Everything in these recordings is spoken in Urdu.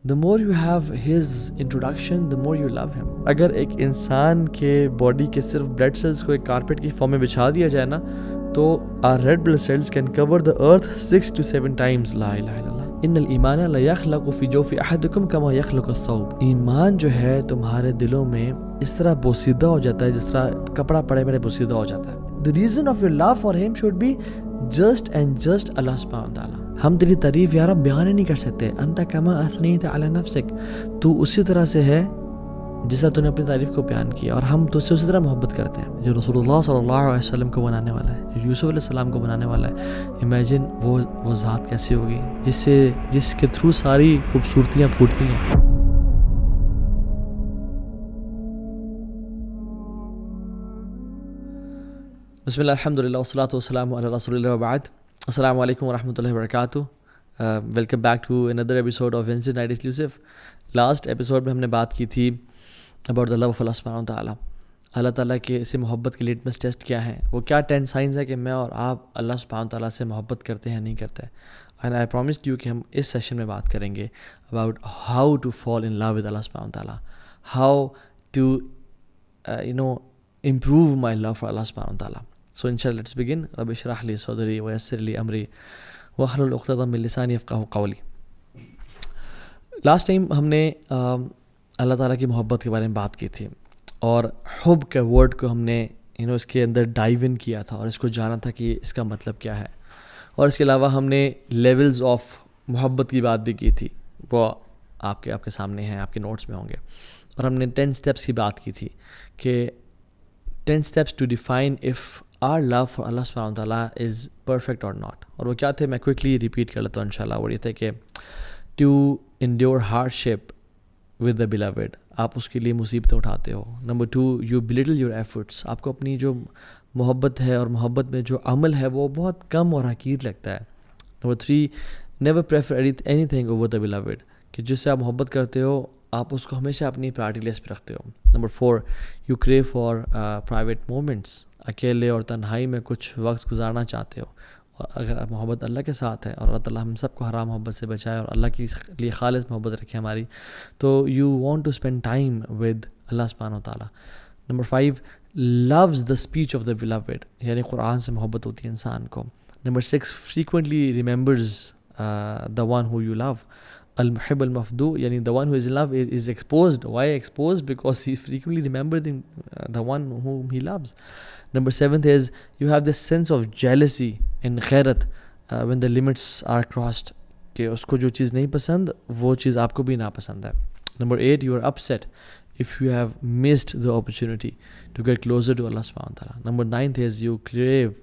the more you have his introduction, the more you love him. اگر ایک انسان کے باڈی کے صرف بلڈ سیلز کو ایک کارپیٹ کی فارم میں بچھا دیا جائے نا تو our red blood cells can cover the earth 6 to 7 times. لا الہ الا اللہ. ان الایمان لا یخلق فی جوف احدکم کما یخلق الثوب. ایمان جو ہے تمہارے دلوں میں اس طرح بوسیدہ ہو جاتا ہے جس طرح کپڑا پڑے پڑے بوسیدہ ہو جاتا ہے. The reason of your love for him should be just and just Allah subhanahu wa ta'ala. ہم تیری تعریف یا رب بیان ہی نہیں کر سکتے. انت کما اثنیت علی نفسک. تو اسی طرح سے ہے جس طرح تو نے اپنی تعریف کو بیان کیا اور ہم تو سے اسی طرح محبت کرتے ہیں. جو رسول اللہ صلی اللہ علیہ وسلم کو بنانے والا ہے, جو یوسف علیہ السلام کو بنانے والا ہے, امیجن وہ ذات کیسی ہوگی جس کے تھرو ساری خوبصورتیاں پھوٹتی ہیں. بسم اللہ الحمدللہ والصلاۃ والسلام علی رسول اللہ وبعد. السلام علیکم ورحمۃ اللہ وبرکاتہ. Welcome back to another episode of Wednesday night exclusive. Last episode میں ہم نے بات کی تھی about the love of Allah سبحانہ وتعالیٰ. اللہ تعالیٰ کے سے محبت کے لیٹمس ٹیسٹ کیا ہیں, وہ کیا 10 سائنز ہے کہ میں اور آپ اللہ سبحانہ وتعالیٰ سے محبت کرتے ہیں نہیں کرتے. اینڈ آئی پرومسڈ یو کہ ہم اس سیشن میں بات کریں گے about how to fall in love with Allah سبحانہ وتعالیٰ, how to improve my love for Allah subhanahu wa ta'ala. So inshallah let's begin. Rabbi shrah li sadri wa yassir li amri wahlul 'uqdatam min lisani yafqahu qawli. Last time ہم نے اللہ تعالیٰ کی محبت کے بارے میں بات کی تھی اور حب کے ورڈ کو ہم نے اس کے اندر ڈائیو ان کیا تھا اور اس کو جانا تھا کہ اس کا مطلب کیا ہے. اور اس کے علاوہ ہم نے لیولز آف محبت کی بات بھی کی تھی, وہ آپ کے سامنے ہیں, آپ کے نوٹس میں ہوں گے. اور ہم نے 10 اسٹیپس کی بات کی تھی کہ 10 steps to define if our love for Allah subhanahu wa ta'ala is perfect or not. اور وہ کیا تھے میں کوئکلی ریپیٹ کر لیتا ہوں انشاءاللہ. وہ یہ تھے کہ to endure hardship with the beloved, آپ اس کے لیے مصیبتیں اٹھاتے ہو. Number 2, you belittle your efforts, آپ کو اپنی جو محبت ہے اور محبت میں جو عمل ہے وہ بہت کم اور حقیر لگتا ہے. Number 3, never prefer anything over the beloved, کہ جس سے آپ محبت کرتے ہو آپ اس کو ہمیشہ اپنی پرائرٹی لسٹ پہ رکھتے ہو. Number 4, you crave for private moments, اکیلے اور تنہائی میں کچھ وقت گزارنا چاہتے ہو. اور اگر آپ محبت اللہ کے ساتھ ہے اور اللہ تعالیٰ ہم سب کو حرام محبت سے بچائے اور اللہ کے لیے خالص محبت رکھے ہماری, تو you want to spend time with Allah سبحانہ وتعالیٰ. Number 5, loves the speech of the beloved, یعنی قرآن سے محبت ہوتی ہے انسان کو. Number 6, frequently remembers the one who you love. المحب المفدو, یعنی the one who is in love is exposed. Why exposed? Because he frequently remembers the one whom he loves. Number 7 is you have this sense of jealousy and غیرت when the limits are crossed, کہ اس کو جو چیز نہیں پسند وہ چیز آپ کو بھی ناپسند ہے. Number 8, you are upset if you have missed the opportunity to get closer to Allah subhanahu wa ta'ala. Number 9 is you crave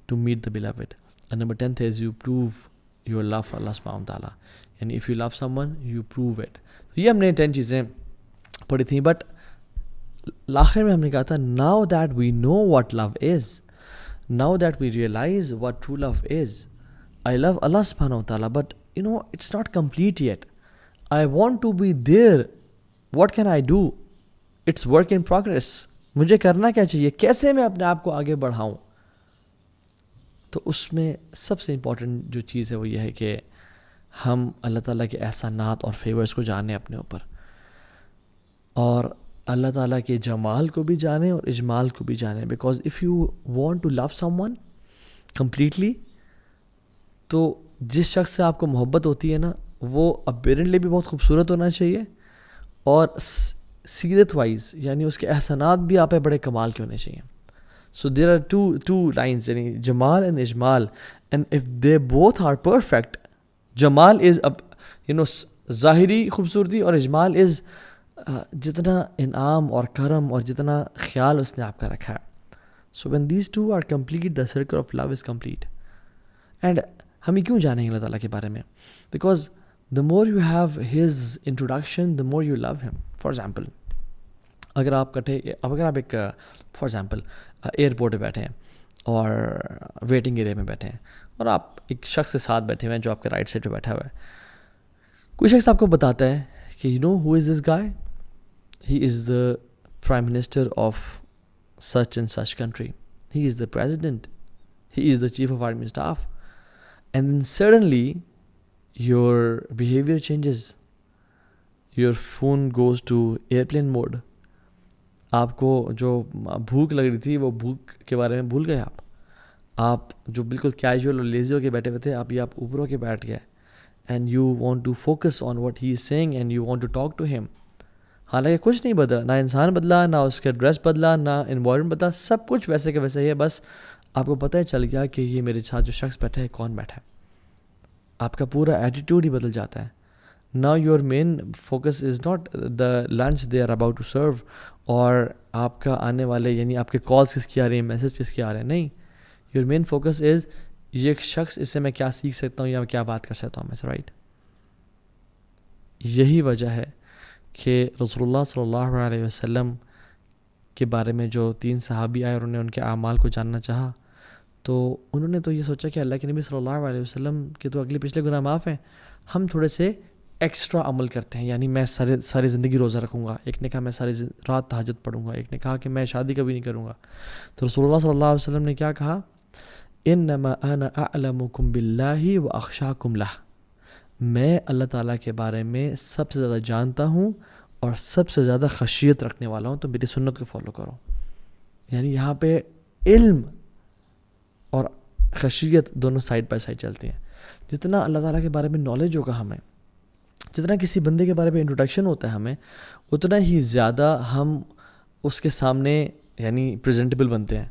to meet the beloved. And number 10 is you prove your love for Allah subhanahu wa ta'ala. And if you love someone, you prove it. تو یہ ہم نے 10 چیزیں پڑھی تھیں. بٹ آخر میں ہم نے کہا تھا now that we know what love is, now that we realize what true love is, I love Allah subhanahu wa ta'ala, but it's not complete yet. I want to be there. What can I do? It's work in progress. مجھے کرنا کیا چاہیے, کیسے میں اپنے آپ کو آگے بڑھاؤں. تو اس میں سب سے امپورٹنٹ جو چیز ہے وہ یہ ہے کہ ہم اللہ تعالیٰ کے احسانات اور فیورز کو جانیں اپنے اوپر, اور اللہ تعالیٰ کے جمال کو بھی جانیں اور اجمال کو بھی جانیں. Because if you want to love someone completely, تو جس شخص سے آپ کو محبت ہوتی ہے نا وہ اپیرنٹلی بھی بہت خوبصورت ہونا چاہیے اور سیرت وائز یعنی اس کے احسانات بھی آپ پہ بڑے کمال کے ہونے چاہیے. So there are two lines, یعنی جمال and اجمال, and if they both are perfect, جمال از ظاہری خوبصورتی اور اجمال از جتنا انعام اور کرم اور جتنا خیال اس نے آپ کا رکھا ہے. So when these two are complete, the circle of love is complete. And ہم کیوں جانیں گے اللہ تعالیٰ کے بارے میں؟ Because the more you have his introduction, the more you love him. For example, اگر آپ ایک فار ایگزامپل ایئرپورٹ پہ بیٹھے ہیں اور ویٹنگ ایریا میں بیٹھے ہیں اور آپ ایک شخص کے ساتھ بیٹھے ہوئے ہیں جو آپ کے رائٹ سائڈ پہ بیٹھا ہوا ہے. کوئی شخص آپ کو بتاتا ہے کہ who is this guy? He is the prime minister of such and such country. He is the president. He is the chief of army staff. And then suddenly your behavior changes. Your phone goes to airplane mode. آپ کو جو بھوک لگ رہی تھی وہ بھوک کے بارے میں بھول گئے. آپ جو بالکل کیجول اور لیزی ہو کے بیٹھے ہوئے تھے آپ اوپر ہو کے بیٹھ گئے. And you want to focus on what he is seeing and you want to talk to him. حالانکہ کچھ نہیں بدلا, نہ انسان بدلا, نہ اس کا ڈریس بدلا, نہ انوائرمنٹ بدلا, سب کچھ ویسے کے ویسے ہی ہے. بس آپ کو پتہ چل گیا کہ یہ میرے ساتھ جو شخص بیٹھا ہے کون بیٹھا ہے. آپ کا پورا ایٹیٹیوڈ ہی بدل جاتا ہے. Now your main focus is not the lunch they are about to serve اور آپ کا آنے والے یعنی آپ کے کالز کس کی آ رہی ہیں, میسج کس کے آ رہے ہیں. نہیں, your main focus is یہ ایک شخص اس سے میں کیا سیکھ سکتا ہوں یا کیا بات کر سکتا ہوں میں سے, رائٹ. یہی وجہ ہے کہ رسول اللہ صلی اللہ علیہ وسلم کے بارے میں جو 3 صحابی آئے اور انہوں نے ان کے اعمال کو جاننا چاہا تو انہوں نے تو یہ سوچا کہ اللہ کے نبی صلی اللہ علیہ وسلم کے تو اگلے پچھلے گناہ معاف ہیں, ہم تھوڑے سے ایکسٹرا عمل کرتے ہیں, یعنی میں ساری زندگی روزہ رکھوں گا. ایک نے کہا میں ساری رات تہجد پڑھوں گا. ایک نے کہا کہ میں شادی کبھی نہیں کروں گا. تو رسول اللہ صلی اللہ علیہ وسلم نے کیا کہا, انما انا اعلمکم باللہ واخشاکم لہ, میں اللہ تعالیٰ کے بارے میں سب سے زیادہ جانتا ہوں اور سب سے زیادہ خشیت رکھنے والا ہوں, تو میری سنت کو فالو کرو. یعنی یہاں پہ علم اور خشیت دونوں سائڈ بائی سائڈ چلتی ہیں. جتنا اللہ تعالیٰ کے بارے میں نالج ہوگا ہمیں, جتنا کسی بندے کے بارے میں انٹروڈکشن ہوتا ہے ہمیں, اتنا ہی زیادہ ہم اس کے سامنے یعنی پریزنٹیبل بنتے ہیں,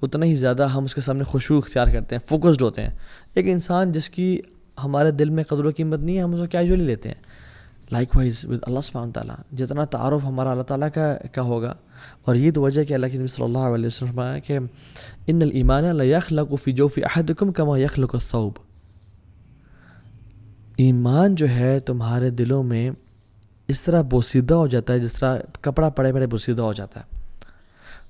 اتنا ہی زیادہ ہم اس کے سامنے خشوع اختیار کرتے ہیں, فوکسڈ ہوتے ہیں. ایک انسان جس کی ہمارے دل میں قدر و قیمت نہیں ہے ہم اس کو کیجولی لیتے ہیں. لائک وائز ود اللہ سبحانہ تعالیٰ, جتنا تعارف ہمارا اللہ تعالیٰ کا ہوگا. اور یہ تو وجہ کہ اللہ کے نبی صلی اللہ علیہ وسلم فرمایا کہ ان الایمان لا یخلق فی جوف احدکم کما یخلق الثوب, ایمان جو ہے تمہارے دلوں میں اس طرح بوسیدہ ہو جاتا ہے جس طرح کپڑا پڑے پڑے بوسیدہ ہو جاتا ہے.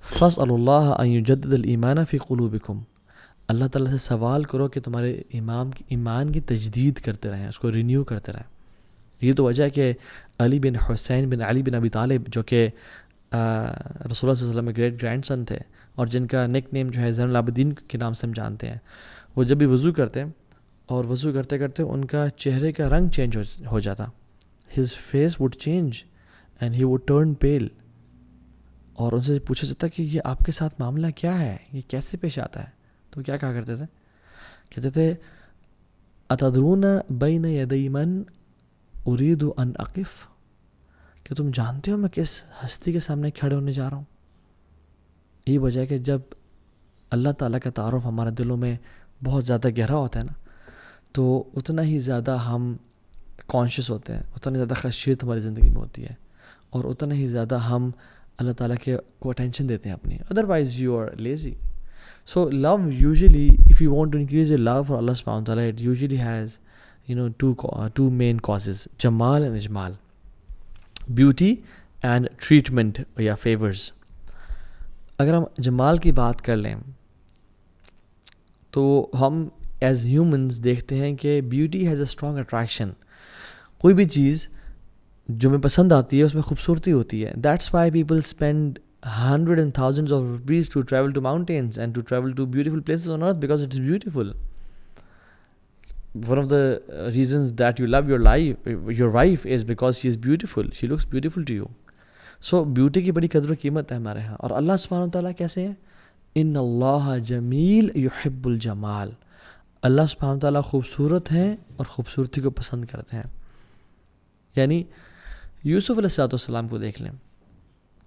فاسألوا اللہ ان یجدد الایمان فی قلوبکم, اللہ تعالیٰ سے سوال کرو کہ تمہارے ایمان کی تجدید کرتے رہیں, اس کو رینیو کرتے رہیں. یہ تو وجہ ہے کہ علی بن حسین بن علی بن ابی طالب جو کہ رسول اللہ صلی اللہ علیہ وسلم کے گریٹ گرینڈ سن تھے اور جن کا نک نیم جو ہے زین العابدین کے نام سے ہم جانتے ہیں, وہ جب بھی وضو کرتے اور وضو کرتے کرتے ان کا چہرے کا رنگ چینج ہو جاتا. His face would change and he would turn pale. اور ان سے پوچھا جاتا کہ یہ آپ کے ساتھ معاملہ کیا ہے, یہ کیسے پیش آتا ہے؟ تو کیا کہا کرتے تھے, کہتے تھے اتدرون بین یدی من ارید ان اقف, کہ تم جانتے ہو میں کس ہستی کے سامنے کھڑے ہونے جا رہا ہوں. یہی وجہ ہے کہ جب اللہ تعالیٰ کا تعارف ہمارے دلوں میں بہت زیادہ گہرا ہوتا ہے نا, تو اتنا ہی زیادہ ہم کانشیس ہوتے ہیں, اتنا زیادہ خشیت ہماری زندگی میں ہوتی ہے, اور اتنا ہی زیادہ ہم اللہ تعالیٰ کے کو اٹینشن دیتے ہیں اپنی. Otherwise you are lazy. So love usually, if you want to increase your love for Allah subhanahu wa ta'ala, it usually has, two main causes, Jamal and Ijmal, beauty and treatment یا favors. اگر ہم جمال کی بات کر لیں تو ہم ایز ہیومنز دیکھتے ہیں کہ beauty has a strong attraction. کوئی بھی چیز جو ہمیں پسند آتی ہے اس میں خوبصورتی ہوتی ہے. That's why people spend hundreds and thousands of rupees to travel to mountains and to travel to beautiful places on earth because it is beautiful. One of the reasons that you love your wife is because she is beautiful. She looks beautiful to you. So beauty کی بڑی قدر و قیمت ہے ہمارے ہاں. اور اللہ سبحانہ وتعالیٰ کیسے ہیں؟ ان اللہ جمیل یحب الجمال. اللہ سبحانہ وتعالیٰ خوبصورت ہیں اور خوبصورتی کو پسند کرتے ہیں. یعنی یوسف علیہ السلام کو دیکھ لیں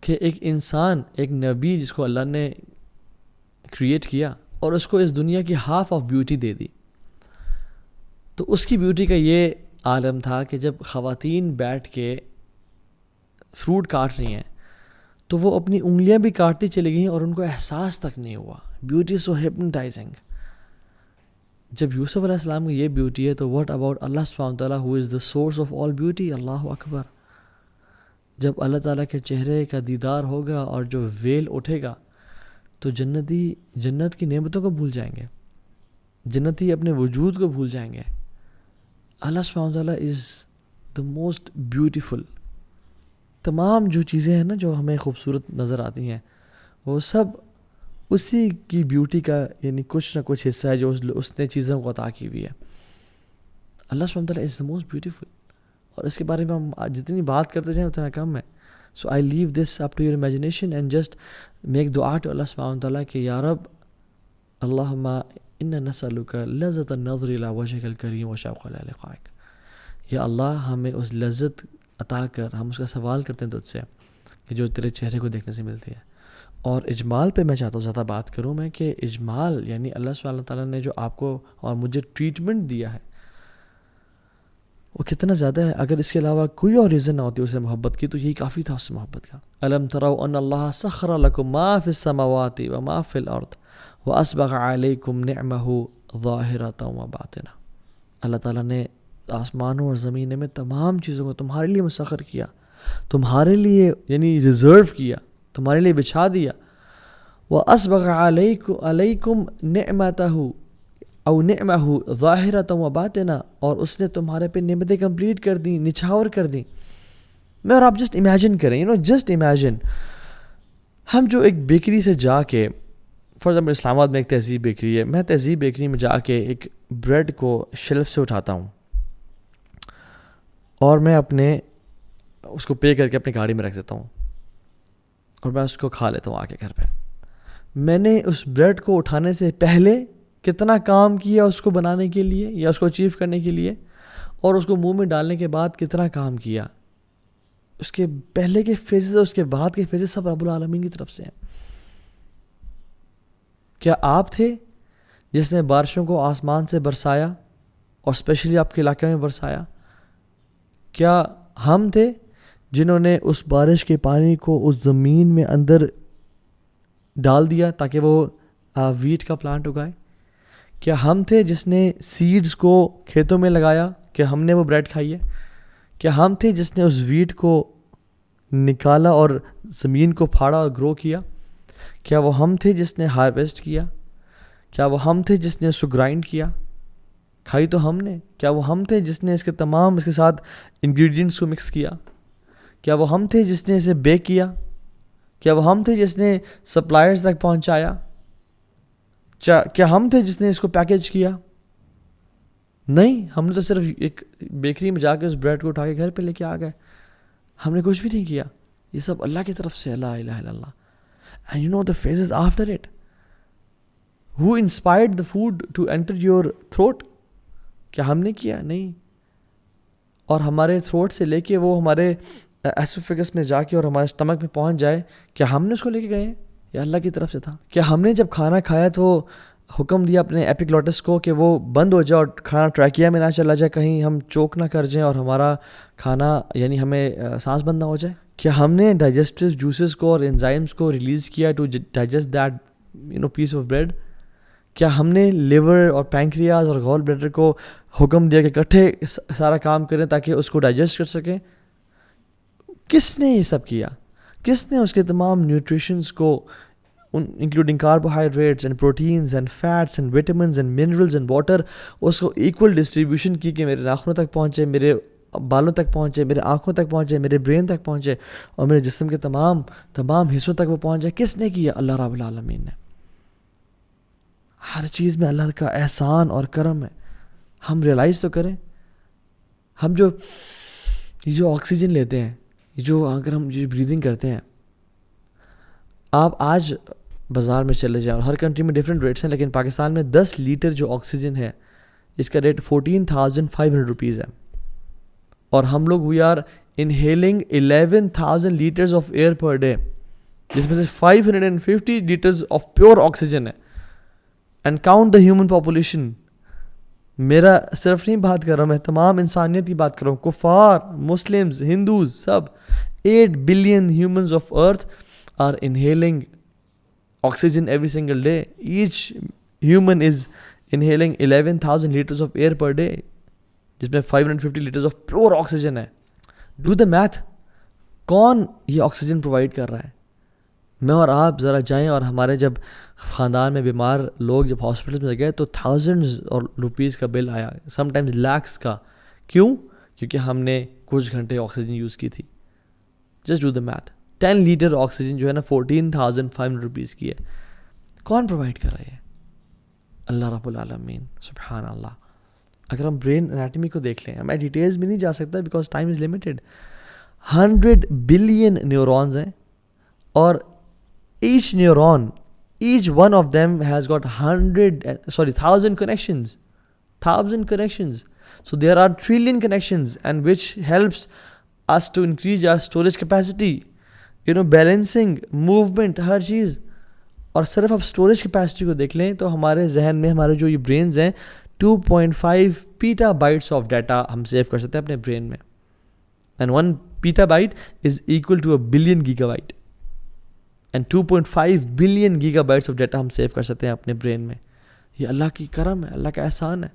کہ ایک انسان, ایک نبی جس کو اللہ نے کریٹ کیا اور اس کو اس دنیا کی ہاف آف بیوٹی دے دی. تو اس کی بیوٹی کا یہ عالم تھا کہ جب خواتین بیٹھ کے فروٹ کاٹ رہی ہیں تو وہ اپنی انگلیاں بھی کاٹتی چلی گئیں اور ان کو احساس تک نہیں ہوا. بیوٹی سو ہپنوٹائزنگ. جب یوسف علیہ السلام کی یہ بیوٹی ہے تو واٹ اباؤٹ اللہ سبحانہ تعالیٰ who is the source of all beauty. Allah اکبر. جب اللہ تعالیٰ کے چہرے کا دیدار ہوگا اور جو ویل اٹھے گا تو جنتی جنت کی نعمتوں کو بھول جائیں گے, جنتی اپنے وجود کو بھول جائیں گے. اللہ سبحانہ تعالیٰ از دا موسٹ بیوٹیفل. تمام جو چیزیں ہیں نا جو ہمیں خوبصورت نظر آتی ہیں وہ سب اسی کی بیوٹی کا یعنی کچھ نہ کچھ حصہ ہے جو اس نے چیزوں کو عطا کی ہوئی ہے. اللہ سبحانہ تعالیٰ از دا موسٹ بیوٹیفل. اور اس کے بارے میں ہم جتنی بات کرتے جائیں اتنا کم ہے. So I leave this up to your imagination and just make دعا ٹو اللہ سبحانہ وتعالیٰ کہ یا رب اللہم انا نسألک لذت النظر الی وجهک الکریم وشوق الی لقائک. یا اللہ ہمیں اس لذت عطا کر, ہم اس کا سوال کرتے ہیں تجھ سے کہ جو تیرے چہرے کو دیکھنے سے ملتی ہے. اور اجمال پہ میں چاہتا ہوں زیادہ بات کروں میں کہ اجمال یعنی اللہ سبحانہ وتعالیٰ نے جو آپ کو اور مجھے ٹریٹمنٹ دیا ہے وہ کتنا زیادہ ہے. اگر اس کے علاوہ کوئی اور ریزن نہ ہوتی اسے محبت کی تو یہی کافی تھا اس سے محبت کا. الم تروا ان اللہ سخر لکم ما فی السماوات و ما فی الارض واسبغ علیکم نعمہ ظاہرۃ و باطنہ. اللہ تعالیٰ نے آسمانوں اور زمینوں میں تمام چیزوں کو تمہارے لیے مسخر کیا, تمہارے لیے یعنی ریزرو کیا, تمہارے لیے بچھا دیا. واسبغ علیکم نعمتہ او نعمہ ظاہرۃ و باطنہ, اور اس نے تمہارے پہ نعمتیں کمپلیٹ کر دیں, نچھاور کر دیں. میں اور آپ جسٹ امیجن کریں, جسٹ امیجن ہم جو ایک بیکری سے جا کے, فار ایگزامپل اسلام آباد میں ایک تہذیب بیکری ہے, میں تہذیب بیکری میں جا کے ایک بریڈ کو شیلف سے اٹھاتا ہوں اور میں اس کو پے کر کے اپنی گاڑی میں رکھ دیتا ہوں اور میں اس کو کھا لیتا ہوں آ کے گھر پہ. میں نے اس بریڈ کو اٹھانے سے پہلے کتنا کام کیا اس کو بنانے کے لیے یا اس کو اچیو کرنے کے لیے, اور اس کو منہ میں ڈالنے کے بعد کتنا کام کیا. اس کے پہلے کے فیزز اور اس کے بعد کے فیزز سب رب العالمین کی طرف سے ہیں. کیا آپ تھے جس نے بارشوں کو آسمان سے برسایا اور اسپیشلی آپ کے علاقے میں برسایا؟ کیا ہم تھے جنہوں نے اس بارش کے پانی کو اس زمین میں اندر ڈال دیا تاکہ وہ ویٹ کا پلانٹ اگائے؟ کیا ہم تھے جس نے سیڈز کو کھیتوں میں لگایا کہ ہم نے وہ بریڈ کھائی ہے؟ کیا ہم تھے جس نے اس ویٹ کو نکالا اور زمین کو پھاڑا اور گرو کیا؟ کیا وہ ہم تھے جس نے ہارویسٹ کیا؟ کیا وہ ہم تھے جس نے اس کو گرائنڈ کیا؟ کھائی تو ہم نے. کیا وہ ہم تھے جس نے اس کے ساتھ انگریڈینٹس کو مکس کیا؟ کیا وہ ہم تھے جس نے اسے بیک کیا؟ کیا وہ ہم تھے جس نے سپلائرز تک پہنچایا؟ کیا ہم تھے جس نے اس کو پیکیج کیا؟ نہیں, ہم نے تو صرف ایک بیکری میں جا کے اس بریڈ کو اٹھا کے گھر پہ لے کے آ گئے. ہم نے کچھ بھی نہیں کیا. یہ سب اللہ کی طرف سے. لا الہ الا اللہ. And you know the phases after it. Who inspired the food to enter your throat? کیا ہم نے کیا؟ نہیں. اور ہمارے تھروٹ سے لے کے وہ ہمارے ایسوفیگس میں جا کے اور ہمارے اسٹمک میں پہنچ جائے, کیا ہم نے اس کو لے کے گئے ہیں یا اللہ کی طرف سے تھا؟ کیا ہم نے جب کھانا کھایا تو حکم دیا اپنے ایپیگلوٹس کو کہ وہ بند ہو جائے اور کھانا ٹریکیا میں نہ چلا جائے, کہیں ہم چوک نہ کر جائیں اور ہمارا کھانا یعنی ہمیں سانس بند نہ ہو جائے؟ کیا ہم نے ڈائجسٹو جوسز کو اور انزائمس کو ریلیز کیا to digest that piece of bread? کیا ہم نے لیور اور پینکریاز اور گال بلیڈر کو حکم دیا کہ اکٹھے سارا کام کریں تاکہ اس کو ڈائجسٹ کر سکیں؟ کس نے یہ سب کیا؟ کس نے اس کے تمام نیوٹریشنز کو including carbohydrates and proteins and fats and vitamins and minerals and water اس کو ایکول ڈسٹریبیوشن کی کہ میرے ناخنوں تک پہنچے, میرے بالوں تک پہنچے, میرے آنکھوں تک پہنچے, میرے برین تک پہنچے اور میرے جسم کے تمام حصوں تک وہ پہنچ جائے؟ کس نے کیا؟ اللہ رب العالمین نے. ہر چیز میں اللہ کا احسان اور کرم ہے. ہم ریئلائز تو کریں. ہم جو آکسیجن لیتے ہیں, اگر ہم بریدنگ کرتے ہیں, آپ آج بازار میں چلے جائیں اور ہر کنٹری میں ڈفرینٹ ریٹس ہیں, لیکن پاکستان میں 10 لیٹر جو آکسیجن ہے اس کا ریٹ 14,500 روپیز ہے, اور ہم لوگ we are inhaling 11,000 litres of air per day, جس میں سے 550 لیٹرز آف پیور آکسیجن ہے. And count the human population. میرا صرف نہیں بات کر رہا ہوں, میں تمام انسانیت کی بات کر رہا ہوں, کفار, Muslims, Hindus, sub 8 billion humans of earth are inhaling oxygen every single day. Each human is inhaling 11,000 liters of air per day, جس میں 550 liters of pure oxygen ہے. Do the math. کون یہ آکسیجن پرووائڈ کر رہا ہے؟ میں اور آپ ذرا جائیں اور ہمارے جب خاندان میں بیمار لوگ جب ہاسپٹل میں گئے تو تھاؤزنڈز اور روپیز کا بل آیا, سم ٹائمز لیکس کا. کیوں؟ کیونکہ ہم نے کچھ گھنٹے آکسیجن یوز کی تھی. Just do the math. 10 litre oxygen جو ہے نا 14,500 روپیز کی ہے. کون پرووائڈ کر رہا ہے؟ اللہ رب العالمین. سبحان اللہ. اگر ہم برین انیٹمی کو دیکھ لیں, میں ڈیٹیلز میں نہیں جا سکتا because time is limited. 100 billion neurons ہیں, اور each neuron, each one of them has got 1000 connections. So there are trillion connections, and which helps us to increase our storage capacity, balancing movement, ہر چیز. اور صرف آپ اسٹوریج کیپیسٹی کو دیکھ لیں تو ہمارے ذہن میں ہمارے جو یہ برینز ہیں 2.5 پیٹا بائٹس آف ڈیٹا ہم سیو کر سکتے ہیں اپنے برین میں. And 1 petabyte is equal to 1 billion gigabyte, and 2.5 billion gigabytes of data ہم سیو کر سکتے ہیں اپنے برین میں. یہ اللہ کی کرم ہے, اللہ کا احسان ہے.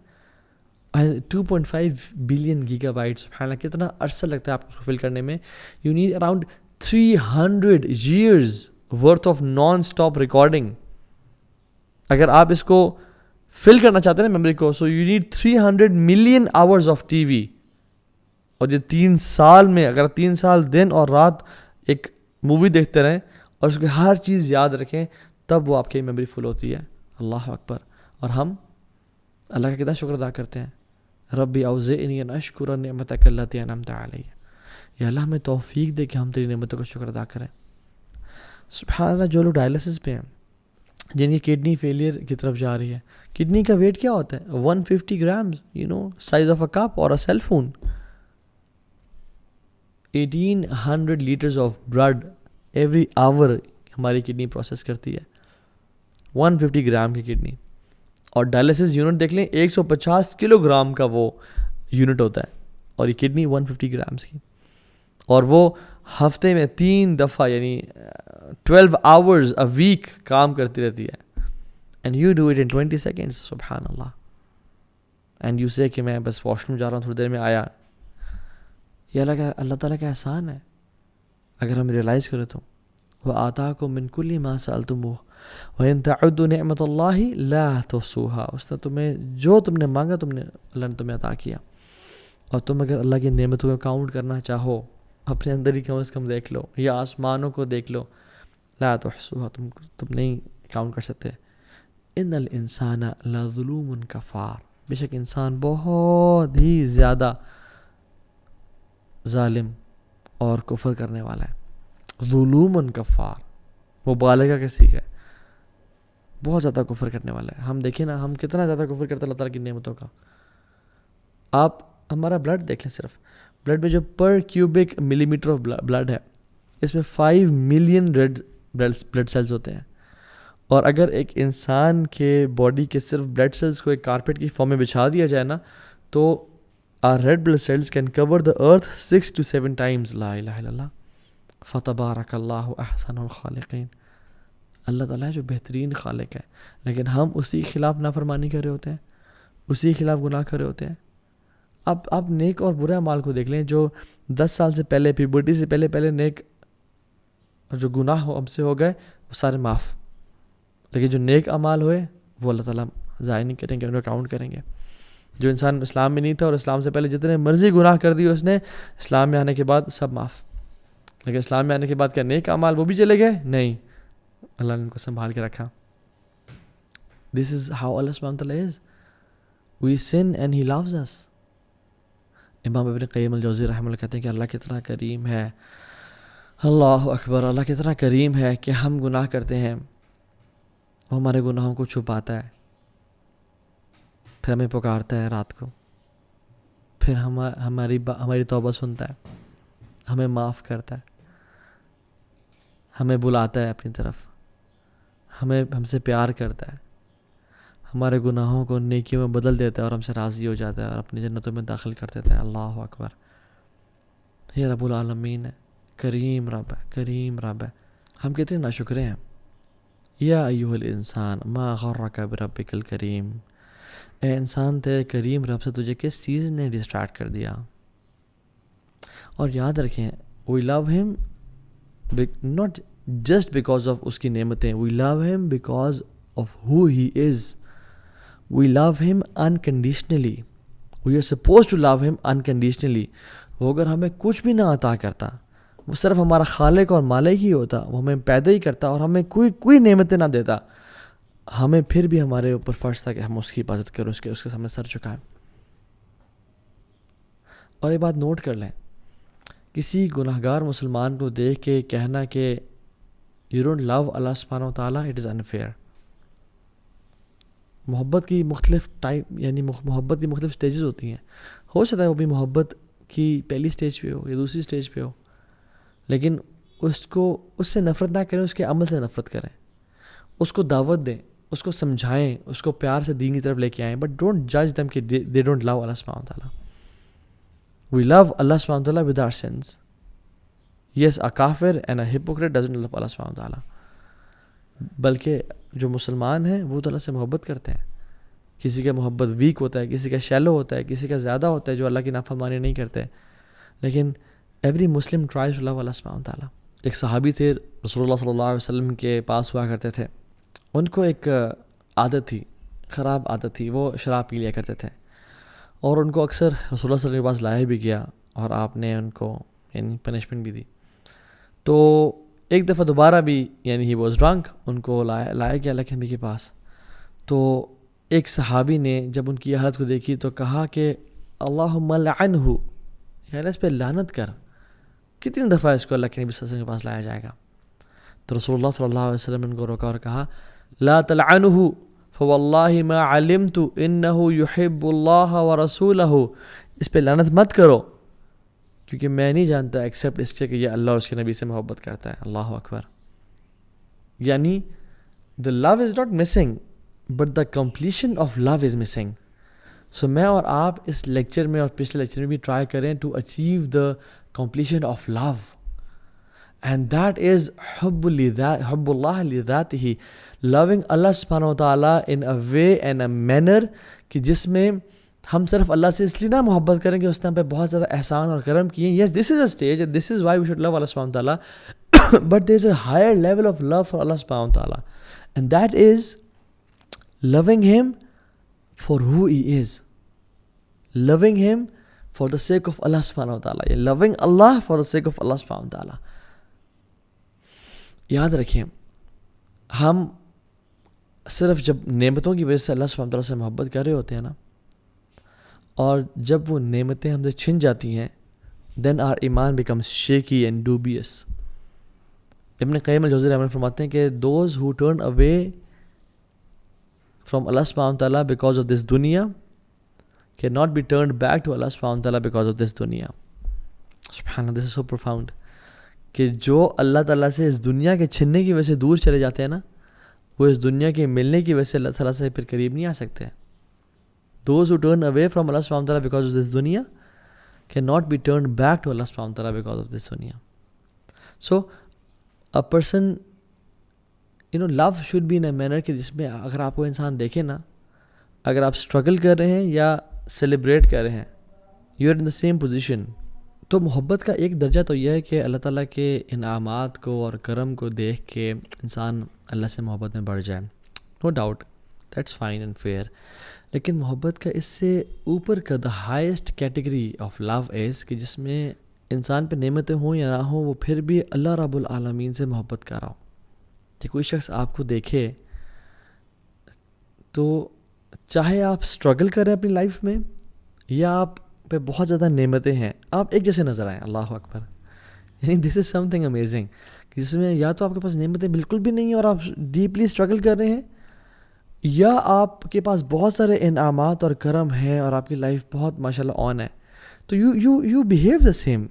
2.5 بلین گیگا بائٹس, سبحان اللہ, کتنا عرصہ لگتا ہے آپ کو فل کرنے میں. You need around 300 years worth of non stop recording. اگر آپ اس کو فل کرنا چاہتے ہیں میموری کو, so you need 300 million hours of T V. اور یہ 3 سال میں, اگر 3 سال دن اور رات ایک مووی دیکھتے رہیں اور اس کی ہر چیز یاد رکھیں, تب وہ آپ کی میموری فل ہوتی ہے. اللہ اکبر. اور ہم اللہ کا کتنا شکر ادا کرتے ہیں. ربی اوزعنی ان اشکر نعمتک التی انعمت علی. یا اللہ ہمیں توفیق دے کہ ہم تیری نعمتوں کا شکر ادا کریں. سبحان اللہ. جو لوگ ڈائلسس پہ ہیں, جن کی کڈنی فیلئر کی طرف جا رہی ہے, کڈنی کا ویٹ کیا ہوتا ہے 150 grams, size of a cup اور a cell phone. 1800 litres of blood every hour ہماری کڈنی پروسیس کرتی ہے. 150 گرام کی کڈنی. اور ڈائلسس یونٹ دیکھ لیں 150 کلو گرام کا وہ یونٹ ہوتا ہے, اور یہ کڈنی 150 گرامز کی. اور وہ ہفتے میں 3 دفعہ یعنی 12 hours a week کام کرتی رہتی ہے. And you do it in 20 seconds. سبحان اللہ. اینڈ یو سے کہ میں بس واش روم جا رہا ہوں, تھوڑی دیر میں آیا. یہ اللہ تعالیٰ کا احسان ہے اگر ہم ریئلائز کریں تو. وَآتَاكُم مِّن كُلِّ مَا سَأَلْتُمُوهُ وَإِن تَعُدُّوا نِعْمَةَ اللَّهِ لَا تُحْصُوهَا. اس نے تمہیں جو تم نے مانگا اللہ نے تمہیں عطا کیا. اور تم اگر اللہ کی نعمتوں کو کاؤنٹ کرنا چاہو, اپنے اندر ہی کم از کم دیکھ لو, یا آسمانوں کو دیکھ لو. لا تحصوها, تم نہیں کاؤنٹ کر سکتے. ان الانسان لظلوم کفار. بے شک انسان بہت ہی زیادہ ظالم اور کفر کرنے والا ہے. ظلوم کفار, مبالغہ کا صیغہ ہے. بہت زیادہ کفر کرنے والا ہے. ہم دیکھیں نا, ہم کتنا زیادہ کفر کرتے ہیں اللہ تعالیٰ کی نعمتوں کا. آپ ہمارا بلڈ دیکھ لیں, صرف بلڈ میں جو پر کیوبک ملی میٹر آف بلڈ ہے, اس میں 5 ملین ریڈ بلڈ سیلز ہوتے ہیں. اور اگر ایک انسان کے باڈی کے صرف بلڈ سیلز کو ایک کارپیٹ کی فارم میں بچھا دیا جائے نا, تو red blood cells can cover the earth 6 to 7 times. لا الہ الا اللہ. فتبارک اللہ احسن الخالقین. اللہ تعالیٰ جو بہترین خالق ہے, لیکن ہم اسی کے خلاف نافرمانی کر رہے ہوتے ہیں, اسی کے خلاف گناہ کر رہے ہوتے ہیں. آپ نیک اور برے اعمال کو دیکھ لیں. جو 10 سال سے پہلے, پیوبرٹی سے پہلے نیک جو گناہ ہم سے ہو گئے وہ سارے معاف, لیکن جو نیک اعمال ہوئے وہ اللہ تعالیٰ ضائع نہیں کریں گے, ان کو کاؤنٹ کریں گے. جو انسان اسلام میں نہیں تھا اور اسلام سے پہلے جتنے مرضی گناہ کر دیے اس نے, اسلام میں آنے کے بعد سب معاف. لیکن اسلام میں آنے کے بعد کیا نیک اعمال وہ بھی چلے گئے؟ نہیں, اللہ نے ان کو سنبھال کے رکھا. دس از ہاؤ اللہ سبحانہ وتعالیٰ از. وی سن اینڈ ہی لوز اس. امام ابن قیم الجوزی رحمہ اللہ کہتے ہیں کہ اللہ کتنا کریم ہے. اللہ اکبر. اللہ کتنا کریم ہے کہ ہم گناہ کرتے ہیں, وہ ہمارے گناہوں کو چھپاتا ہے, پھر ہمیں پکارتا ہے رات کو, پھر ہماری توبہ سنتا ہے, ہمیں معاف کرتا ہے, ہمیں بلاتا ہے اپنی طرف, ہم سے پیار کرتا ہے, ہمارے گناہوں کو نیکیوں میں بدل دیتا ہے اور ہم سے راضی ہو جاتا ہے اور اپنی جنتوں میں داخل کر دیتا ہے. اللہ اکبر. یہ رب العالمین ہے, کریم رب ہے, کریم رب ہے. ہم کتنے ناشکرے ہیں. یا ایھا الانسان ما غرک بربک الکریم. اے انسان, تیرے کریم رب سے تجھے کس چیز نے ڈسٹریکٹ کر دیا. اور یاد رکھیں, وی لو ہم not just because of اس کی نعمتیں, we love him because of who he is. We love him unconditionally. We are supposed to love him unconditionally. وہ اگر ہمیں کچھ بھی نہ عطا کرتا, وہ صرف ہمارا خالق اور مالک ہی ہوتا, وہ ہمیں پیدا ہی کرتا اور ہمیں کوئی نعمتیں نہ دیتا, ہمیں پھر بھی ہمارے اوپر فرض تھا کہ ہم اس کی عبادت کریں, اس کے سامنے سر جھکائیں. اور یہ بات نوٹ کر لیں، کسی گناہگار مسلمان کو دیکھ کے کہنا کہ یو ڈونٹ لو اللہ سبحانہ و تعالیٰ، اٹ از انفیئر. محبت کی مختلف ٹائپ، یعنی محبت کی مختلف سٹیجز ہوتی ہیں. ہو سکتا ہے وہ بھی محبت کی پہلی سٹیج پہ ہو یا دوسری سٹیج پہ ہو، لیکن اس سے نفرت نہ کریں، اس کے عمل سے نفرت کریں، اس کو دعوت دیں، اس کو سمجھائیں، اس کو پیار سے دین کی طرف لے کے آئیں، بٹ ڈونٹ جج دیم کہ دے ڈونٹ لو اللہ سبحانہ و تعالیٰ. وی لو اللہ سبحانہ و تعالیٰ ود آور سنس. یس، اے کافر اینڈ اے ہپوکریٹ ڈزنٹ لو اللہ سبحانہ و تعالیٰ. بلکہ جو مسلمان ہیں وہ تو اللہ سے محبت کرتے ہیں. کسی کا محبت ویک ہوتا ہے، کسی کا شیلو ہوتا ہے، کسی کا زیادہ ہوتا ہے جو اللہ کی نافرمانی نہیں کرتے، لیکن ایوری مسلم ٹرائز ٹو لو اللہ سبحانہ و تعالیٰ. ایک صحابی تھے، رسول اللہ صلی اللہ علیہ وسلم کے پاس ہوا کرتے تھے. ان کو ایک عادت تھی، خراب عادت تھی، وہ شراب پی لیا کرتے تھے، اور ان کو اکثر رسول اللہ صلی اللہ علیہ وسلم کے پاس لایا بھی گیا، اور آپ نے ان کو یعنی پنشمنٹ بھی دی. تو ایک دفعہ دوبارہ بھی یعنی ہی واز ڈرنک، ان کو لایا گیا اللہ کے نبی کے پاس. تو ایک صحابی نے جب ان کی حالت کو دیکھی تو کہا کہ اللہم لعنہ، یعنی اس پہ لعنت کر، کتنی دفعہ اس کو اللہ کے نبی صلی اللہ علیہ وسلم کے پاس لایا جائے گا. تو رسول اللہ صلی اللہ علیہ وسلم نے ان کو روکا اور کہا لا تلعنہ فواللہ ما علمت انہ یحب اللہ ورسولہ. اس پہ لعنت مت کرو، کیونکہ میں نہیں جانتا ایکسیپٹ اس کے کہ یہ اللہ اور اس کے نبی سے محبت کرتا ہے. اللہ اکبر. یعنی the love is not missing but the completion of love is missing. So میں اور آپ اس لیکچر میں اور پچھلے لیکچر میں بھی ٹرائی کریں to achieve the completion of love, and that is حب اللہ لذاتہ, loving اللہ سبحانہ و تعالیٰ in a way and a manner کہ جس میں ہم صرف اللہ سے اس لیے نہ محبت کریں کہ اس نے ہم پہ بہت زیادہ احسان اور کرم کیے. Yes this is a stage and this is why we should love Allah سبحانہ و تعالیٰ, but there is a higher level of love for Allah سبحانہ و تعالیٰ, and that is loving him for who he is, loving him for the sake of Allah سبحانہ و تعالیٰ, loving Allah for the sake of Allah سبحانہ و تعالیٰ. یاد رکھیں, ہم صرف جب نعمتوں کی وجہ سے اللہ سبحانہ و تعالیٰ سے محبت کر رہے ہوتے ہیں نا, اور جب وہ نعمتیں ہم سے چھن جاتی ہیں, then our ایمان becomes shaky and dubious. ابن قیم الجوزی رحمہ اللہ فرماتے ہیں کہ those who turn away from Allah subhanahu wa ta'ala because of this dunya cannot be turned back to Allah subhanahu wa ta'ala because of this dunya. Subhanallah, this is so profound. کہ جو اللہ تعالیٰ سے اس دنیا کے چھننے کی وجہ سے دور چلے جاتے ہیں نا, وہ اس دنیا کے ملنے کی وجہ سے اللہ تعالیٰ سے پھر قریب نہیں آ سکتے. Those who turn away from Allah subhanahu wa ta'ala because of this dunya cannot be turned back to Allah subhanahu wa ta'ala because of this dunya. So a person, love should be in a manner کہ جس میں اگر آپ کو انسان دیکھے نا, اگر آپ اسٹرگل کر رہے ہیں یا سیلیبریٹ کر رہے ہیں, you are in the same position. تو محبت کا ایک درجہ تو یہ ہے کہ اللہ تعالیٰ کے انعامات کو اور کرم کو دیکھ کے انسان اللہ سے محبت میں بڑھ جائے. No doubt, that's fine and fair. لیکن محبت کا اس سے اوپر کا the highest category of love is کہ جس میں انسان پہ نعمتیں ہوں یا نہ ہوں, وہ پھر بھی اللہ رب العالمین سے محبت کر رہا ہو. کہ کوئی شخص آپ کو دیکھے تو چاہے آپ اسٹرگل کریں اپنی لائف میں یا آپ پہ بہت زیادہ نعمتیں ہیں, آپ ایک جیسے نظر آئیں. اللہ اکبر. یعنی دس از سم تھنگ امیزنگ, جس میں یا تو آپ کے پاس نعمتیں بالکل بھی نہیں ہیں اور آپ ڈیپلی اسٹرگل کر رہے ہیں, یا آپ کے پاس بہت سارے انعامات اور کرم ہیں اور آپ کی لائف بہت ماشاءاللہ آن ہے. تو you behave the same,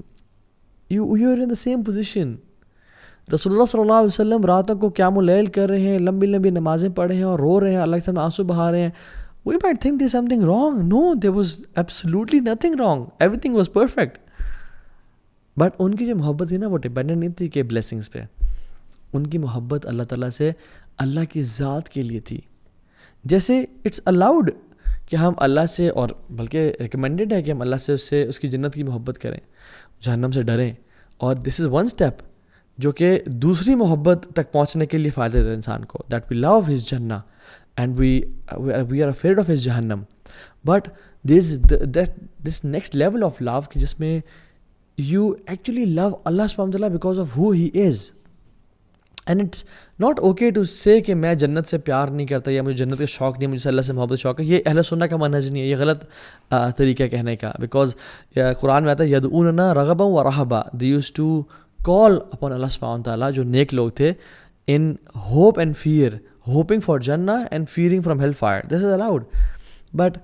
you are in the same position. رسول اللہ صلی اللہ علیہ وسلم راتوں کو قیام اللیل کر رہے ہیں, لمبی لمبی نمازیں پڑھ رہے ہیں اور رو رہے ہیں, اللہ کے سامنے آنسو بہا رہے ہیں. We might think there's something wrong. No, there was absolutely nothing wrong. Everything was perfect. But ان کی جو محبت تھی نا, وہ ڈیپینڈنٹ نہیں تھی کہ بلیسنگس پہ. ان کی محبت اللہ تعالیٰ سے اللہ کی ذات کے لیے تھی. جیسے اٹس الاؤڈ کہ ہم اللہ سے, اور بلکہ ریکمینڈیڈ ہے کہ ہم اللہ سے اس کی جنت کی محبت کریں, جہنم سے ڈریں. اور دس از ون اسٹیپ جو کہ دوسری محبت تک پہنچنے کے لیے فائدہ دیتا ہے انسان کو, دیٹ وی لو ہز جنہ and we are afraid of his jahannam. But this next level of love کہ جس میں you actually love Allah subhanahu wa ta'ala because of who he is. And it's not okay to say کہ میں جنت سے پیار نہیں کرتا یا مجھے جنت کا شوق نہیں، مجھے اللہ سے محبت شوق ہے. یہ اہل سنت کا منہج نہیں ہے، یہ غلط طریقہ کہنے کا. بیکاز قرآن میں آتا ہے یدعوننا رغبا و رہبا، they use to call upon Allah سبحانہ تعالیٰ. جو نیک لوگ تھے in hope and fear, hoping for جنہ and fearing from hell fire. This is allowed, but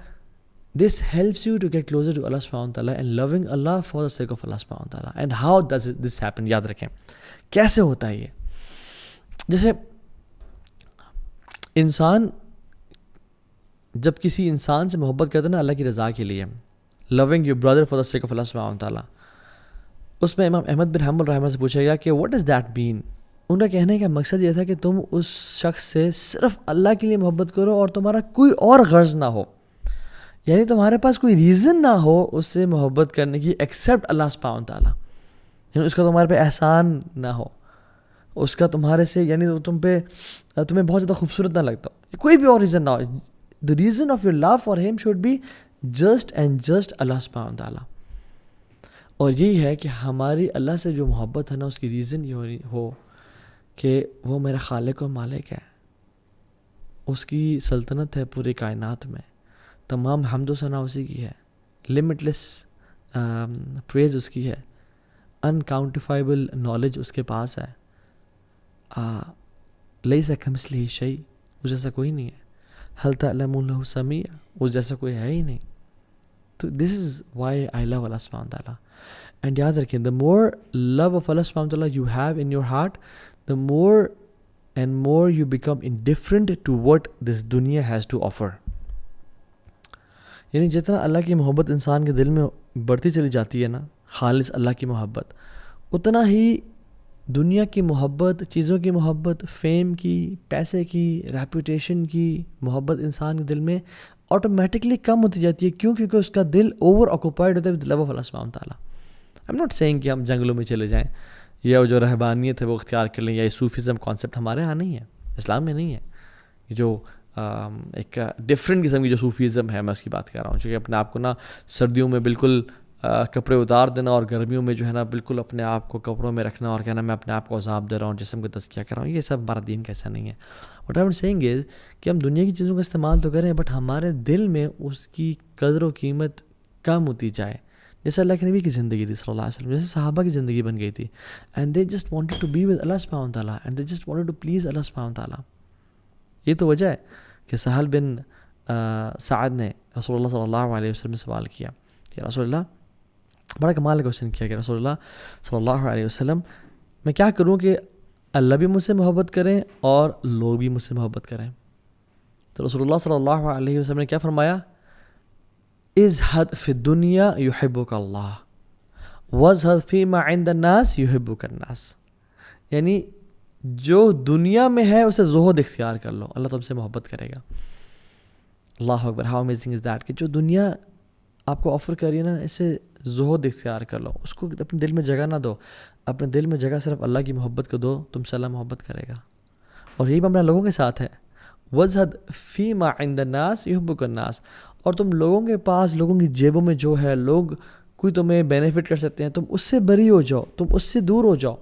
this helps you to get closer to Allah subhanahu wa ta'ala and loving Allah for the sake of Allah subhanahu wa ta'ala. And how does this happen? یاد رکھیں کیسے ہوتا ہے یہ. جیسے انسان جب کسی انسان سے محبت کرتا ہے نا اللہ کی رضا کے لیے، loving your brother for the sake of Allah subhanahu wa ta'ala، اس میں امام احمد بن حنبل رحمہ سے پوچھا گیا کہ what does that mean؟ ان کا کہنے کا مقصد یہ تھا کہ تم اس شخص سے صرف اللہ کے لیے محبت کرو اور تمہارا کوئی اور غرض نہ ہو، یعنی تمہارے پاس کوئی ریزن نہ ہو اس سے محبت کرنے کی ایکسیپٹ اللہ سبحانہ و تعالیٰ. یعنی اس کا تمہارے پہ احسان نہ ہو، اس کا تمہارے سے یعنی تمہیں بہت زیادہ خوبصورت نہ لگتا ہو، کوئی بھی اور ریزن نہ ہو. The reason of your love for him should be just and just Allah سبحانہ و تعالیٰ. اور یہی ہے کہ ہماری اللہ سے جو محبت ہے نا اس کی ریزن یہ ہو کہ وہ میرا خالق و مالک ہے، اس کی سلطنت ہے پوری کائنات میں، تمام حمد و ثنا اسی کی ہے، لمٹ لیس پریز اس کی ہے، انکاؤنٹیفائبل نالج اس کے پاس ہے، لیس کمثلہ شیء، اس جیسا کوئی نہیں ہے، ہل تعلم لہ سمیع، اس جیسا کوئی ہے ہی نہیں. تو دس از وائی آئی لو اللہ سبحانہ تعالیٰ. اینڈ یاد رکھیں دا مور لو آف اللہ سبحانہ تعالیٰ you have in your heart, the more and more you become indifferent to what this dunya has to offer. یعنی جتنا اللہ کی محبت انسان کے دل میں بڑھتی چلی جاتی ہے نا، خالص اللہ کی محبت، اتنا ہی دنیا کی محبت، چیزوں کی محبت، فیم کی، پیسے کی، ریپوٹیشن کی محبت انسان کے دل میں آٹومیٹکلی کم ہوتی جاتی ہے. کیوں؟ کیونکہ اس کا دل اوور آکوپائڈ ہوتا ہے ود لو آف اللہ سبحانہ تعالیٰ. آئی ایم ناٹ سیئنگ کہ ہم جنگلوں میں چلے جائیں یا جو رہبانیت ہے وہ اختیار کر لیں، یا یہ صوفیزم کانسیپٹ ہمارے ہاں نہیں ہے، اسلام میں نہیں ہے. جو ایک ڈفرینٹ قسم کی جو صوفیزم ہے میں اس کی بات کر رہا ہوں، چونکہ اپنے آپ کو نا سردیوں میں بالکل کپڑے اتار دینا اور گرمیوں میں جو ہے نا بالکل اپنے آپ کو کپڑوں میں رکھنا اور کہنا میں اپنے آپ کو عذاب دے رہا ہوں، جسم کا تزکیہ کر رہا ہوں، یہ سب ہمارا دین کا ایسا نہیں ہے. وٹ آئی ایم سیئنگ از کہ ہم دنیا کی چیزوں کا استعمال تو کریں بٹ ہمارے دل میں اس کی قدر و قیمت کم ہوتی جائے. جیسے اللہ کے نبی کی زندگی تھی صلی اللہ علیہ وسلم، جیسے صحابہ کی زندگی بن گئی تھی، and they just wanted to be with Allah سبحانہ و تعالیٰ and they just wanted to please Allah سبحانہ و تعالیٰ. یہ تو وجہ ہے کہ سہل بن سعد نے رسول اللہ صلی اللہ علیہ وسلم سے سوال کیا کہ رسول اللہ، بڑا کمال کا کوشچن کیا کہ رسول اللہ صلی اللہ علیہ وسلم میں کیا کروں کہ اللہ بھی مجھ سے محبت کریں اور لوگ بھی مجھ سے محبت کریں. تو رسول اللہ صلی اللہ علیہ وسلم نے کیا فرمایا؟ ازہد فی الدنیا یحبک اللہ وازہد فیما عند الناس یحبک الناس. یعنی جو دنیا میں ہے اسے زہد اختیار کر لو، اللہ تم سے محبت کرے گا. اللہ اکبر، ہاؤ امیزنگ از دیٹ کہ جو دنیا آپ کو آفر کری ہے نا اسے زہد اختیار کر لو، اس کو اپنے دل میں جگہ نہ دو، اپنے دل میں جگہ صرف اللہ کی محبت کو دو، تم سے اللہ محبت کرے گا. اور یہی معاملہ لوگوں کے ساتھ ہے، وازہد فیما عند الناس یحبک الناس. اور تم لوگوں کے پاس، لوگوں کی جیبوں میں جو ہے، لوگ کوئی تمہیں بینیفٹ کر سکتے ہیں، تم اس سے بری ہو جاؤ، تم اس سے دور ہو جاؤ،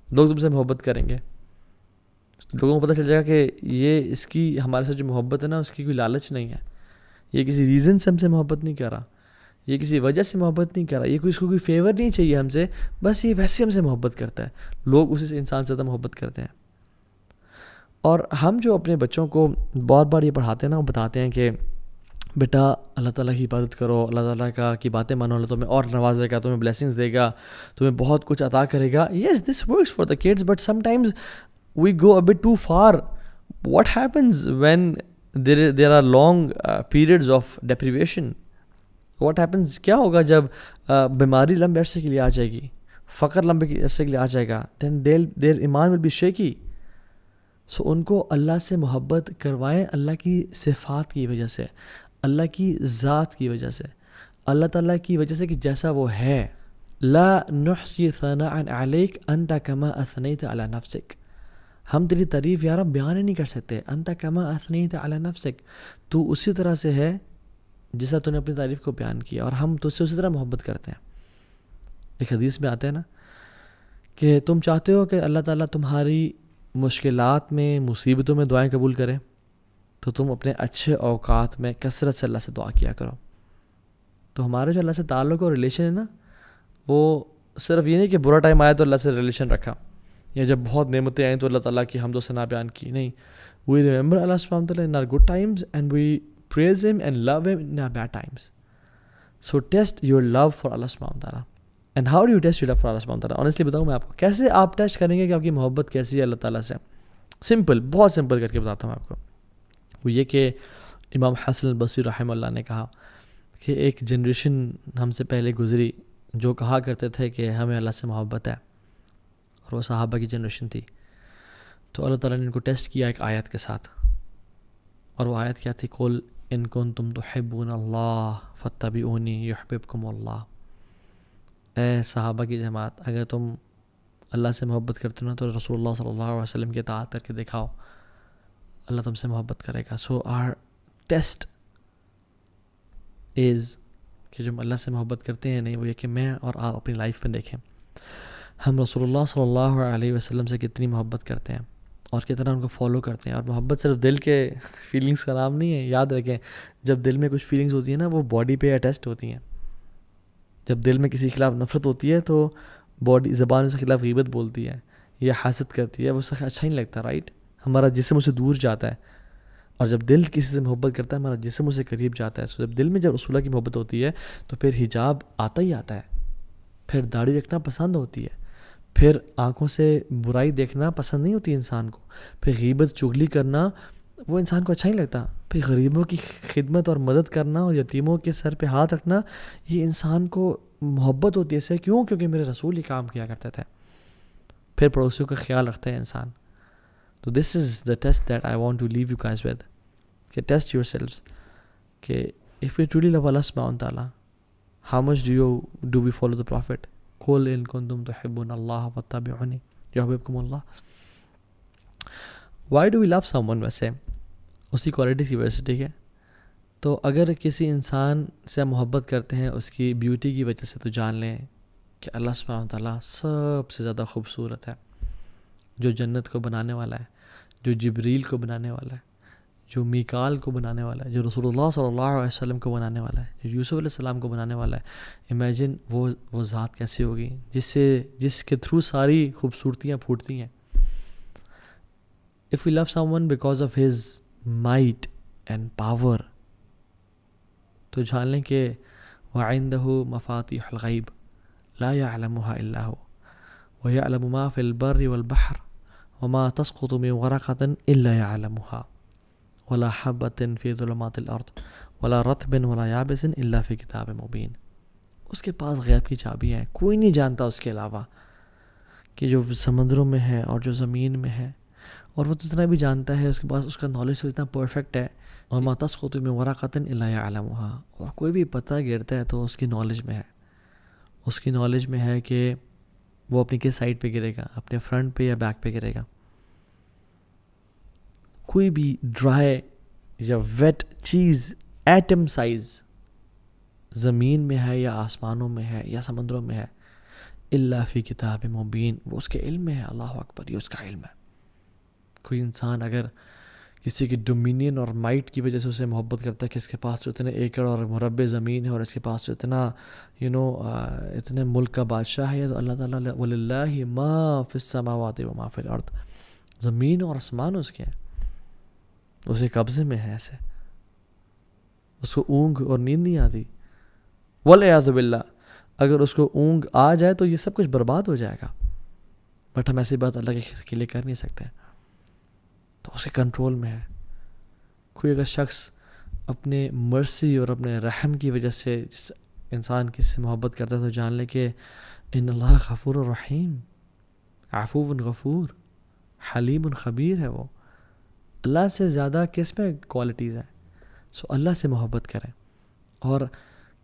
لوگ تم سے محبت کریں گے. لوگوں کو پتہ چل جائے گا کہ یہ اس کی ہمارے ساتھ جو محبت ہے نا اس کی کوئی لالچ نہیں ہے، یہ کسی ریزن سے ہم سے محبت نہیں کر رہا، یہ کسی وجہ سے محبت نہیں کر رہا، یہ اس کو کوئی فیور نہیں چاہیے ہم سے، بس یہ ویسے ہم سے محبت کرتا ہے. لوگ اسی سے انسان سے زیادہ محبت کرتے ہیں. اور ہم جو اپنے بچوں کو بہت بار یہ پڑھاتے ہیں نا، وہ بتاتے ہیں کہ بیٹا اللہ تعالیٰ کی عبادت کرو، اللہ تعالیٰ کی باتیں مانو، اللہ تمہیں اور نوازے گا، تمہیں بلیسنگز دے گا، تمہیں بہت کچھ عطا کرے گا. Yes this works for the kids but sometimes we go a bit too far. What happens when there are long periods of deprivation? What happens, کیا ہوگا جب بیماری لمبے عرصے کے لیے آ جائے گی، فقر لمبے عرصے کے لیے آ جائے گا، دین دیر ایمان ول بی شیکی. سو ان کو اللہ سے محبت کروائیں، اللہ کی صفات کی وجہ سے، اللہ کی ذات کی وجہ سے، اللہ تعالیٰ کی وجہ سے کہ جیسا وہ ہے. لا نحصی ثناء علیک انت کما اثنیت علی نفسک. ہم تیری تعریف یا رب بیان نہیں کر سکتے. انت کما اثنیت علی نفسک، تو اسی طرح سے ہے جیسا تو نے اپنی تعریف کو بیان کیا، اور ہم تو اس سے اسی طرح محبت کرتے ہیں. ایک حدیث میں آتا ہے نا کہ تم چاہتے ہو کہ اللہ تعالیٰ تمہاری مشکلات میں مصیبتوں میں دعائیں قبول کرے تو تم اپنے اچھے اوقات میں کثرت سے اللہ سے دعا کیا کرو. تو ہمارے جو اللہ سے تعلق اور ریلیشن ہے نا، وہ صرف یہ نہیں کہ برا ٹائم آیا تو اللہ سے ریلیشن رکھا، یا جب بہت نعمتیں آئیں تو اللہ تعالیٰ کی حمد و ثنا بیان کی. نہیں، وی ریمبر اللہ سبحانہ وتعالیٰ in our good times and we praise him and love him in our bad times. So test your love for Allah subhanahu wa ta'ala. And how do you test your love for Allah subhanahu wa ta'ala? Honestly بتاؤں میں آپ کو کیسے آپ ٹیسٹ کریں گے کہ آپ کی محبت کیسی ہے اللہ تعالیٰ سے. سمپل، بہت سمپل کر کے بتاتا ہوں آپ کو. وہ یہ کہ امام حسن البصری رحمہ اللہ نے کہا کہ ایک جنریشن ہم سے پہلے گزری جو کہا کرتے تھے کہ ہمیں اللہ سے محبت ہے، اور وہ صحابہ کی جنریشن تھی. تو اللہ تعالیٰ نے ان کو ٹیسٹ کیا ایک آیت کے ساتھ، اور وہ آیت کیا تھی؟ قل ان کنتم تحبون اللہ فاتبعونی یحببکم اللہ. اے صحابہ کی جماعت، اگر تم اللہ سے محبت کرتے ہو نا تو رسول اللہ صلی اللہ علیہ وسلم کی اطاعت کر کے دکھاؤ، اللہ تم سے محبت کرے گا. سو آر ٹیسٹ از کہ جو ہم اللہ سے محبت کرتے ہیں نہیں، وہ یہ کہ میں اور آپ اپنی لائف میں دیکھیں ہم رسول اللہ صلی اللہ علیہ وسلم سے کتنی محبت کرتے ہیں اور کتنا ان کو فالو کرتے ہیں. اور محبت صرف دل کے فیلنگس کا نام نہیں ہے. یاد رکھیں، جب دل میں کچھ فیلنگس ہوتی ہیں نا، وہ باڈی پہ اٹیسٹ ہوتی ہیں. جب دل میں کسی کے خلاف نفرت ہوتی ہے تو باڈی زبان اس کے خلاف غیبت بولتی ہے یا حسد کرتی ہے، وہ اس سے اچھا نہیں لگتا، رائٹ؟ ہمارا جسم اسے دور جاتا ہے. اور جب دل کسی سے محبت کرتا ہے، ہمارا جسم اسے قریب جاتا ہے. جب دل میں جب رسول اللہ کی محبت ہوتی ہے تو پھر حجاب آتا ہی آتا ہے، پھر داڑھی رکھنا پسند ہوتی ہے، پھر آنکھوں سے برائی دیکھنا پسند نہیں ہوتی انسان کو، پھر غیبت چغلی کرنا وہ انسان کو اچھا نہیں لگتا، پھر غریبوں کی خدمت اور مدد کرنا اور یتیموں کے سر پہ ہاتھ رکھنا یہ انسان کو محبت ہوتی ہے. اس سے کیوں؟ کیونکہ میرے رسول ہی کام کیا کرتے تھے. پھر پڑوسیوں کا خیال رکھتا ہے انسان. تو this is the test that I want to leave you guys with, کہ ٹیسٹ یور سیلفز کہ if you truly love Allah سبحانہ وتعالی، how much do we follow the prophet? قل ان کنتم تحبون اللہ فاتبعونی یحببکم Allah. Why do we love someone? ویسے اسی کوالٹی کی وجہ سے، ٹھیک ہے؟ تو اگر کسی انسان سے محبت کرتے ہیں اس کی بیوٹی کی وجہ سے، تو جان لیں کہ اللہ سبحانہ وتعالیٰ سب سے زیادہ خوبصورت ہے. جو جنت کو بنانے والا ہے، جو جبریل کو بنانے والا ہے، جو میکال کو بنانے والا ہے، جو رسول اللہ صلی اللہ علیہ وسلم کو بنانے والا ہے، جو یوسف علیہ السلام کو بنانے والا ہے، امیجن وہ ذات کیسی ہوگی جس کے تھرو ساری خوبصورتیاں پھوٹتی ہیں. If we love someone because of his might and power، تو جان لیں کہ وَعِنْدَهُ مَفَاتِيحُ الْغَيْبِ لَا يَعْلَمُهَا إِلَّا هُوَ وَيَعْلَمُ مَا فِي الْبَرِّ وَالْبَحْرِ وَمَا تَسْقُطُ مِنْ وَرَقَةٍ إِلَّا يَعْلَمُهَا وَلَا حَبَّةٍ فِي ظُلُمَاتِ الْأَرْضِ وَلَا رَطْبٍ وَلَا يَابِسٍ إِلَّا فِي كِتَابٍ مُبِينٍ. اس کے پاس غیب کی چابیاں ہیں، کوئی نہیں جانتا اس کے علاوہ، کہ جو سمندروں میں ہے اور جو زمین میں ہے، اور وہ جتنا بھی جانتا ہے اس کے پاس اس کا نالج تو اتنا پرفیکٹ ہے. وَمَا تَسْقُطُ مِنْ وَرَقَةٍ إِلَّا يَعْلَمُهَا، اور کوئی بھی پتہ گرتا ہے تو اس کی نالج میں ہے. اس کی نالج میں ہے کہ وہ اپنی کس سائڈ پہ گرے گا، اپنے فرنٹ پہ یا بیک پہ گرے گا. کوئی بھی ڈرائی یا ویٹ چیز ایٹم سائز زمین میں ہے یا آسمانوں میں ہے یا سمندروں میں ہے، الا فی کتاب مبین، وہ اس کے علم میں ہے. اللہ اکبر، یہ اس کا علم ہے. کوئی انسان اگر کسی کی ڈومینین اور مائٹ کی وجہ سے اسے محبت کرتا ہے کہ اس کے پاس جو اتنے ایکڑ اور مربع زمین ہے اور اس کے پاس جو اتنا اتنے ملک کا بادشاہ ہے، تو اللہ تعالیٰ وَلِلَّهِ مَا فِي السَّمَاوَاتِ وَمَا فِي الْأَرْضِ، زمین اور آسمان اس کے ہیں، اسے قبضے میں ہے. ایسے اس کو اونگ اور نیند نہیں آتی. وَالْعِيَاذُ بِاللَّهِ، اگر اس کو اونگ آ جائے تو یہ سب کچھ برباد ہو جائے گا. بٹ ہم ایسی بات اللہ کے لیے کر نہیں سکتے، تو اس کے کنٹرول میں ہے. کوئی اگر شخص اپنے مرسی اور اپنے رحم کی وجہ سے جس انسان کسی سے محبت کرتا ہے تو جان لے کہ ان اللہ غفور الرحیم، عفو غفور، حلیم خبیر ہے. وہ اللہ سے زیادہ کس میں کوالٹیز ہیں؟ سو اللہ سے محبت کریں، اور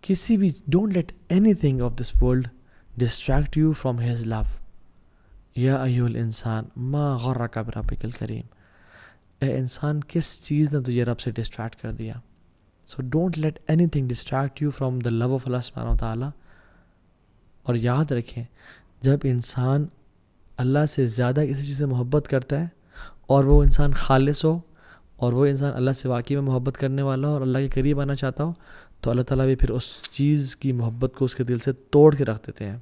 کسی بھی don't let anything of this world distract you from his love. یا ایھا الانسان ما غرک بربک الکریم، اے انسان کس چیز نے تجھے رب سے ڈسٹریکٹ کر دیا؟ So don't let anything distract you from the love of Allah سبحانہ وتعالیٰ. اور یاد رکھیں، جب انسان اللہ سے زیادہ کسی چیز سے محبت کرتا ہے اور وہ انسان خالص ہو اور وہ انسان اللہ سے واقعی میں محبت کرنے والا ہو اور اللہ کے قریب آنا چاہتا ہو، تو اللہ تعالیٰ بھی پھر اس چیز کی محبت کو اس کے دل سے توڑ کے رکھ دیتے ہیں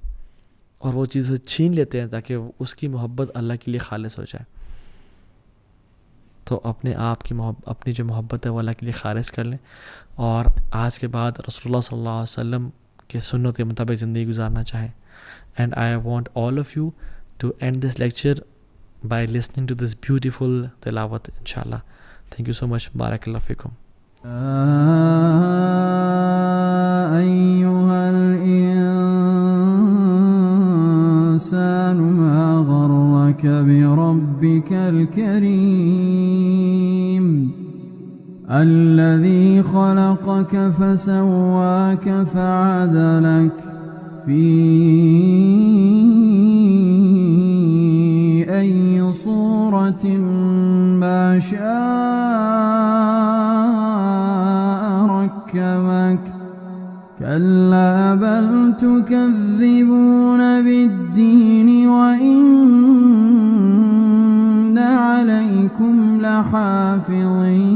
اور وہ چیز اسے چھین لیتے ہیں تاکہ اس کی محبت اللہ کے لیے خالص ہو جائے. تو اپنے آپ کی اپنی جو محبت ہے وہ اللہ کے لیے خالص کر لیں، اور آج کے بعد رسول اللہ صلی اللہ علیہ وسلم کے سنت کے مطابق زندگی گزارنا چاہیں. And I want all of you to end this lecture by listening to this beautiful تلاوت انشاءاللہ. Thank you so much. بارک اللہ فیکم. أيها الإنسان ما غرك بربك الكريم الذي خلقك فسواك فعدلك في أي صورة ما شاء ركبك كلا بل تكذبون بالدين وإن عليكم لحافظين